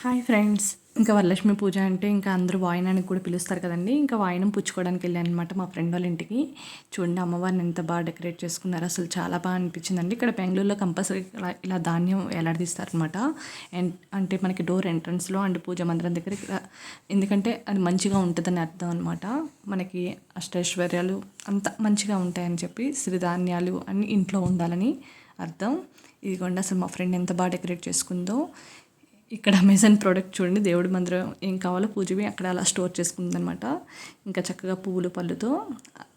Hi friends. ఇంకా వరలక్ష్మి పూజ అంటే ఇంకా అందరూ వాయినానికి కూడా పిలుస్తారు కదండి. ఇంకా వాయినం పుచ్చుకోవడానికి వెళ్ళాను అనమాట మా ఫ్రెండ్ వాళ్ళ ఇంటికి. చూడండి అమ్మవారిని ఎంత బాగా డెకరేట్ చేసుకున్నారు, అసలు చాలా బాగా అనిపించిందండి. ఇక్కడ బెంగళూరులో కంపల్సరీ ఇలా ధాన్యం వేలాడదీస్తారనమాట. అంటే మనకి డోర్ ఎంట్రన్స్లో అండ్ పూజ మందిరం దగ్గర ఎందుకంటే అది మంచిగా ఉంటుందని అర్థం అనమాట. మనకి అష్టైశ్వర్యాలు అంత మంచిగా ఉంటాయని చెప్పి సిరిధాన్యాలు అన్నీ ఇంట్లో ఉండాలని అర్థం. ఇదిగోండి అసలు మా ఫ్రెండ్ ఎంత బాగా డెకరేట్ చేసుకుందో. ఇక్కడ అమెజాన్ ప్రోడక్ట్ చూడండి, దేవుడి మందిరం ఏం కావాలో పూజవి అక్కడ అలా స్టోర్ చేసుకుందనమాట. ఇంకా చక్కగా పువ్వులు పళ్ళుతో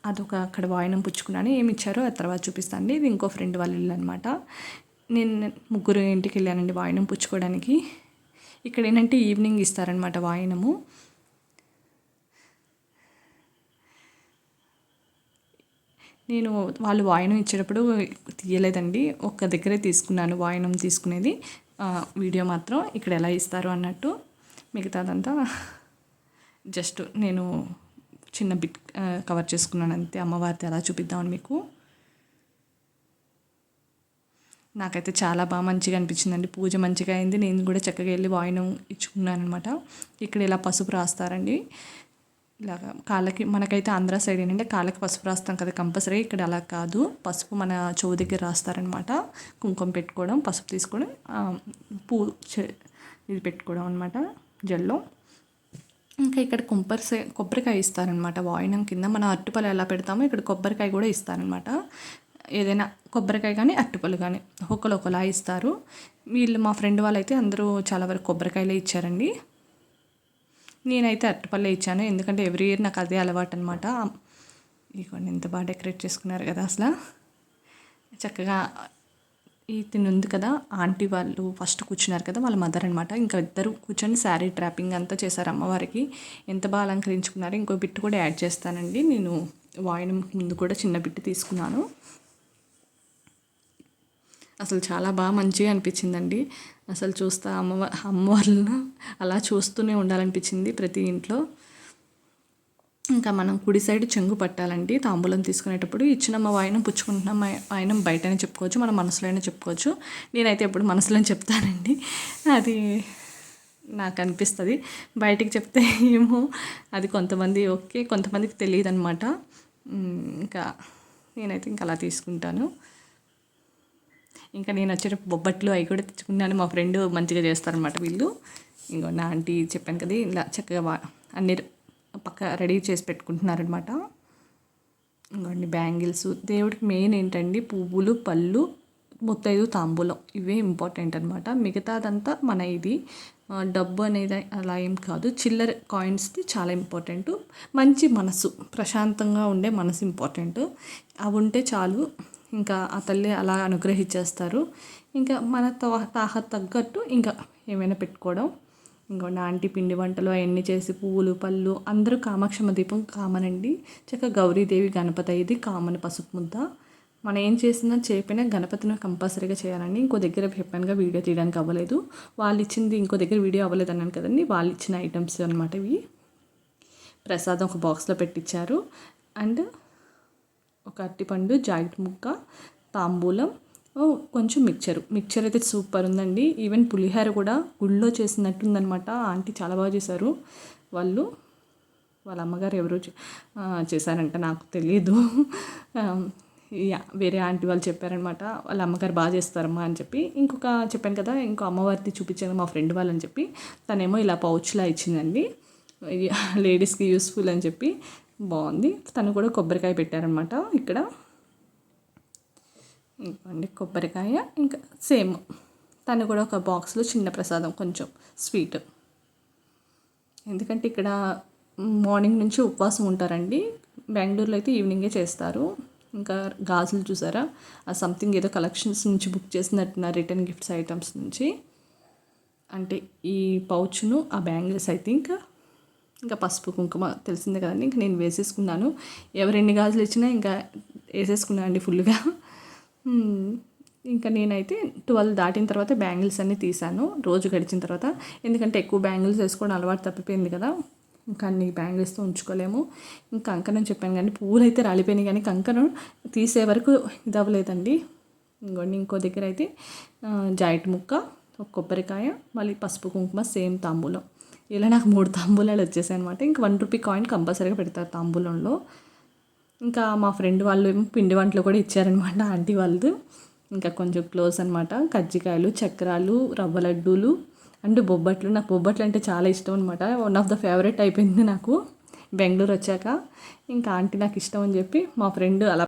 అదొక అక్కడ వాయినం పుచ్చుకున్నాను. ఏమి ఇచ్చారో ఆ తర్వాత చూపిస్తాను. ఇది ఇంకో ఫ్రెండ్ వాళ్ళ ఇల్లు అనమాట. నేను ముగ్గురు ఇంటికి వెళ్ళానండి వాయినం పుచ్చుకోవడానికి. ఇక్కడ ఏంటంటే ఈవినింగ్ ఇస్తారనమాట వాయినము. నేను వాళ్ళు వాయినం ఇచ్చేటప్పుడు తీయలేదండి, ఒక్క దగ్గరే తీసుకున్నాను వాయినం తీసుకునేది. వీడియో మాత్రం ఇక్కడ ఎలా ఇస్తారు అన్నట్టు, మిగతాదంతా జస్ట్ నేను చిన్న బిట్ కవర్ చేసుకున్నాను అంతే. అమ్మవారిది ఎలా చూపిద్దామని మీకు. నాకైతే చాలా బాగా మంచిగా అనిపించిందండి. పూజ మంచిగా అయింది. నేను కూడా చక్కగా వెళ్ళి వాయినం ఇచ్చుకున్నాను అనమాట. ఇక్కడ ఇలా పసుపు రాస్తారండి. ఇలాగా కాళ్ళకి, మనకైతే ఆంధ్ర సైడ్ ఏంటంటే కాళ్ళకి పసుపు రాస్తాం కదా కంపల్సరీ. ఇక్కడ అలా కాదు, పసుపు మన చెవు దగ్గర రాస్తారనమాట. కుంకుమ పెట్టుకోవడం, పసుపు తీసుకోవడం, ఇది పెట్టుకోవడం అనమాట జల్లో. ఇంకా ఇక్కడ కొబ్బరికాయ ఇస్తారనమాట వాయినం కింద. మన అరటిపళ్ళు ఎలా పెడతామో ఇక్కడ కొబ్బరికాయ కూడా ఇస్తారనమాట. ఏదైనా కొబ్బరికాయ కానీ అరటిపళ్ళు కానీ ఒకలా ఇస్తారు. వీళ్ళు మా ఫ్రెండ్ వాళ్ళైతే అందరూ చాలా వరకు కొబ్బరికాయలే ఇచ్చారండి. నేనైతే అరటిపళ్ళే ఇచ్చాను, ఎందుకంటే ఎవ్రీ ఇయర్ నాకు అదే అలవాటు అనమాట. ఇదిగోండి ఎంత బాగా డెకరేట్ చేసుకున్నారు కదా అసలు. చక్కగా ఈ తిని ఉంది కదా, ఆంటీ వాళ్ళు ఫస్ట్ కూర్చున్నారు కదా, వాళ్ళ మదర్ అనమాట. ఇంకా ఇద్దరు కూర్చొని శారీ ట్రాపింగ్ అంతా చేశారు అమ్మవారికి. ఎంత బాగా అలంకరించుకున్నారు. ఇంకో బిట్టు కూడా యాడ్ చేస్తానండి. నేను వాయినం ముందు కూడా చిన్న బిట్టు తీసుకున్నాను. అసలు చాలా బాగా మంచిగా అనిపించిందండి. అసలు చూస్తా అమ్మవాళ్ళను అలా చూస్తూనే ఉండాలనిపించింది ప్రతి ఇంట్లో. ఇంకా మనం కుడి సైడ్ చెంగు పట్టాలండి తాంబూలం తీసుకునేటప్పుడు. ఇచ్చినమ్మ వాయినం పుచ్చుకుంటున్నాం వాయినం బయటనే చెప్పుకోవచ్చు, మన మనసులో అయినా చెప్పుకోవచ్చు. నేనైతే ఎప్పుడు మనసులోనే చెప్తానండి. అది నాకు అనిపిస్తుంది. బయటికి చెప్తే ఏమో అది కొంతమంది ఓకే, కొంతమందికి తెలియదు అనమాట. ఇంకా నేనైతే ఇంకా అలా తీసుకుంటాను. ఇంకా నేను వచ్చేటప్పుడు బొబ్బట్లు అవి కూడా తెచ్చుకున్నాను. మా ఫ్రెండ్ మంచిగా చేస్తారనమాట వీళ్ళు. ఇంకో నా ఆంటీ చెప్పాను కదా, ఇలా చక్కగా అన్ని పక్క రెడీ చేసి పెట్టుకుంటున్నారనమాట. ఇంకోండి బ్యాంగిల్స్. దేవుడికి మెయిన్ ఏంటండి పువ్వులు, పళ్ళు, ముత్తైదు, తాంబూలం, ఇవే ఇంపార్టెంట్ అనమాట. మిగతాదంతా మన ఇది డబ్బు అనేది అలా ఏం కాదు. చిల్లర కాయిన్స్ది చాలా ఇంపార్టెంట్. మంచి మనసు, ప్రశాంతంగా ఉండే మనసు ఇంపార్టెంట్. అవి ఉంటే చాలు, ఇంకా ఆ తల్లి అలా అనుగ్రహించేస్తారు. ఇంకా మన తాహత్ తగ్గట్టు ఇంకా ఏమైనా పెట్టుకోవడం. ఇంకోండి ఆంటీ పిండి వంటలు అవన్నీ చేసి పువ్వులు, పళ్ళు, అందరూ కామాక్షమ్మ దీపం కామన్ అండి. చక్కగా గౌరీదేవి, గణపతి ఇది కామన్, పసుపు ముద్ద. మనం ఏం చేసినా చేయకపోయినా గణపతిని కంపల్సరీగా చేయాలండి. ఇంకో దగ్గర చెప్పానుగా వీడియో తీయడానికి అవ్వలేదు. వాళ్ళు ఇచ్చింది ఇంకో దగ్గర వీడియో అవ్వలేదు అన్నాను కదండి. వాళ్ళు ఇచ్చిన ఐటమ్స్ అనమాట ఇవి. ప్రసాదం ఒక బాక్స్లో పెట్టించారు. అండ్ ఒక అరటిపండు, జాకెట్ ముక్క, తాంబూలం, కొంచెం మిక్చర్ అయితే సూపర్ ఉందండి. ఈవెన్ పులిహోర కూడా గుళ్ళో చేసినట్టుందనమాట. ఆంటీ చాలా బాగా చేశారు. వాళ్ళ అమ్మగారు ఎవరో చేశారంట, నాకు తెలీదు. వేరే ఆంటీ వాళ్ళు చెప్పారనమాట, వాళ్ళ అమ్మగారు బాగా చేస్తారమ్మా అని చెప్పి. ఇంకొక చెప్పాను కదా, ఇంకో అమ్మవారిది చూపించాను మా ఫ్రెండ్ వాళ్ళని చెప్పి. తనేమో ఇలా పౌచ్లా ఇచ్చిందండి, లేడీస్కి యూస్ఫుల్ అని చెప్పి. బాగుంది. తను కూడా కొబ్బరికాయ పెట్టారనమాట ఇక్కడ. ఇంకోండి కొబ్బరికాయ, ఇంకా సేమ్ తను కూడా ఒక బాక్స్లో చిన్న ప్రసాదం, కొంచెం స్వీట్. ఎందుకంటే ఇక్కడ మార్నింగ్ నుంచి ఉపవాసం ఉంటారండి. బెంగళూరులో అయితే ఈవినింగే చేస్తారు. ఇంకా గాజులు చూసారా, ఆ సంథింగ్ ఏదో కలెక్షన్స్ నుంచి బుక్ చేసినట్టున్నారు, రిటర్న్ గిఫ్ట్స్ ఐటమ్స్ నుంచి. అంటే ఈ పౌచ్ను, ఆ బ్యాంగిల్స్ ఐ థింక్, ఇంకా పసుపు కుంకుమ తెలిసిందే కదండి. ఇంకా నేను వేసేసుకున్నాను. ఎవరు ఎన్ని గాజులు ఇచ్చినా ఇంకా వేసేసుకున్నాను అండి ఫుల్గా. ఇంకా నేనైతే 12 దాటిన తర్వాత బ్యాంగిల్స్ అన్నీ తీసాను, రోజు గడిచిన తర్వాత. ఎందుకంటే ఎక్కువ బ్యాంగిల్స్ వేసుకోవడం అలవాటు తప్పిపోయింది కదా, ఇంకా అన్ని బ్యాంగిల్స్తో ఉంచుకోలేము. ఇంకా కంకణం చెప్పాను కానీ పువ్వులు అయితే రాలిపోయినాయి, కానీ కంకణం తీసే వరకు ఇది అవ్వలేదండి. ఇంకో దగ్గర అయితే జాకెట్ ముక్క, ఒక కొబ్బరికాయ, మళ్ళీ పసుపు కుంకుమ సేమ్ తాంబూలం. ఇలా నాకు 3 తాంబూలాలు వచ్చేసాయి అనమాట. ఇంక ₹1 కాయిన్ కంపల్సరీగా పెడతారు తాంబూలంలో. ఇంకా మా ఫ్రెండ్ వాళ్ళు ఏమో పిండి వంటలు కూడా ఇచ్చారనమాట ఆంటీ వాళ్ళు. ఇంకా కొంచెం క్లోజ్ అనమాట. కజ్జికాయలు, చక్రాలు, రవ్వ లడ్డూలు అండ్ బొబ్బట్లు. నాకు బొబ్బట్లు అంటే చాలా ఇష్టం అనమాట. వన్ ఆఫ్ ద ఫేవరెట్ అయిపోయింది నాకు బెంగళూరు వచ్చాక. ఇంకా ఆంటీ నాకు ఇష్టం అని చెప్పి మా ఫ్రెండ్ అలా